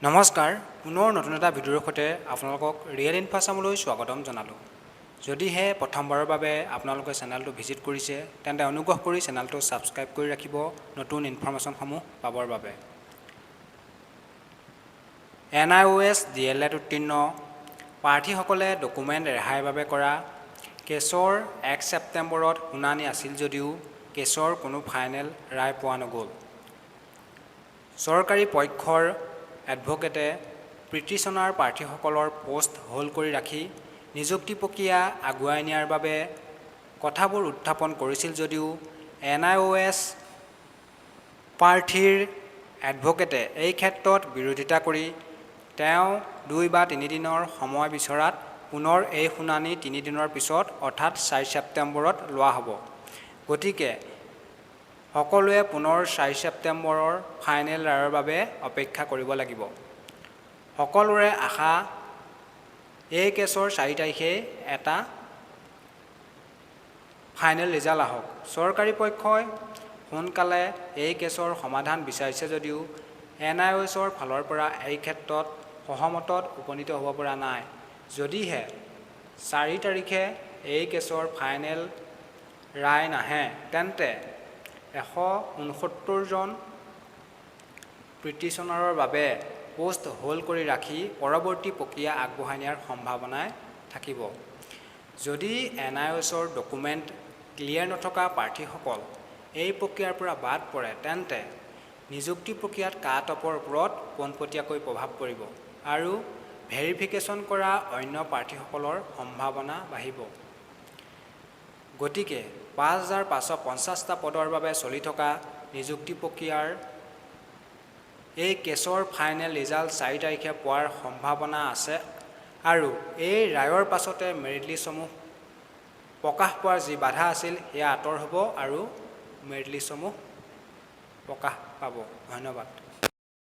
নমস্কাৰ পুনৰ নতুন এটা ভিডিঅ'ৰ সৈতে আপোনালোকক ৰিয়েল ইনফো আসামলৈ স্বাগতম জনালোঁ। যদিহে প্ৰথমবাৰৰ বাবে আপোনালোকে চেনেলটো ভিজিট কৰিছে তেন্তে অনুগ্ৰহ কৰি চেনেলটো ছাবস্ক্ৰাইব কৰি ৰাখিব নতুন ইনফৰমেশ্যনসমূহ পাবৰ বাবে। NIOS DLED উত্তীৰ্ণ প্ৰাৰ্থীসকলে ডকুমেণ্ট ৰেহাইৰ বাবে কৰা কেছৰ 1 ছেপ্টেম্বৰত শুনানি আছিল যদিও কেছৰ কোনো ফাইনেল ৰায় পোৱা নগ'ল। চৰকাৰী পক্ষৰ এডভোকেটে পিটিচনাৰ প্ৰাৰ্থীসকলৰ পোষ্ট হোল্ড কৰি ৰাখি নিযুক্তি প্ৰক্ৰিয়া আগুৱাই নিয়াৰ বাবে কথাবোৰ উত্থাপন কৰিছিল যদিও NIOS প্ৰাৰ্থীৰ এডভোকেটে এই ক্ষেত্ৰত বিৰোধিতা কৰি তেওঁ 2 বা 3 দিনৰ সময় বিচৰাত পুনৰ এই শুনানি 3 দিনৰ পিছত অৰ্থাৎ 4 ছেপ্টেম্বৰত লোৱা হ'ব। গতিকে সকলোৱে পুনৰ 4 ছেপ্টেম্বৰৰ ফাইনেল ৰায়ৰ বাবে অপেক্ষা কৰিব লাগিব। সকলোৰে আশা এই কেছৰ 4 তাৰিখে এটা ফাইনেল ৰিজাল্ট আহক। চৰকাৰী পক্ষই সোনকালে এই কেছৰ সমাধান বিচাৰিছে যদিও NIOSৰ ফালৰ পৰা এই ক্ষেত্ৰত সহমতত উপনীত হ'ব পৰা নাই। যদিহে 4 তাৰিখে এই কেছৰ ফাইনেল ৰায় নাহে তেন্তে 169 জন পিটিচনাৰৰ বাবে পোষ্ট হোল্ড কৰি ৰাখি পৰৱৰ্তী প্ৰক্ৰিয়া আগবঢ়াই নিয়াৰ সম্ভাৱনাই থাকিব। যদি NIOSৰ ডকুমেণ্ট ক্লিয়াৰ নথকা প্ৰাৰ্থীসকল এই প্ৰক্ৰিয়াৰ পৰা বাদ পৰে তেন্তে নিযুক্তি প্ৰক্ৰিয়াত কাট অফৰ ওপৰত পোনপটীয়াকৈ প্ৰভাৱ পৰিব আৰু ভেৰিফিকেশ্যন কৰা অন্য প্ৰাৰ্থীসকলৰ সম্ভাৱনা বাঢ়িব। গতিকে 5550টা পদৰ বাবে চলি থকা নিযুক্তি প্ৰক্ৰিয়াৰ এই কেছৰ ফাইনেল ৰিজাল্ট 4 তাৰিখে পোৱাৰ সম্ভাৱনা আছে আৰু এই ৰায়ৰ পাছতে মেৰিট লিষ্টসমূহ প্ৰকাশ পোৱাৰ যি বাধা আছিল সেয়া আঁতৰ হ'ব আৰু মেৰিট লিষ্টসমূহ প্ৰকাশ পাব। ধন্যবাদ।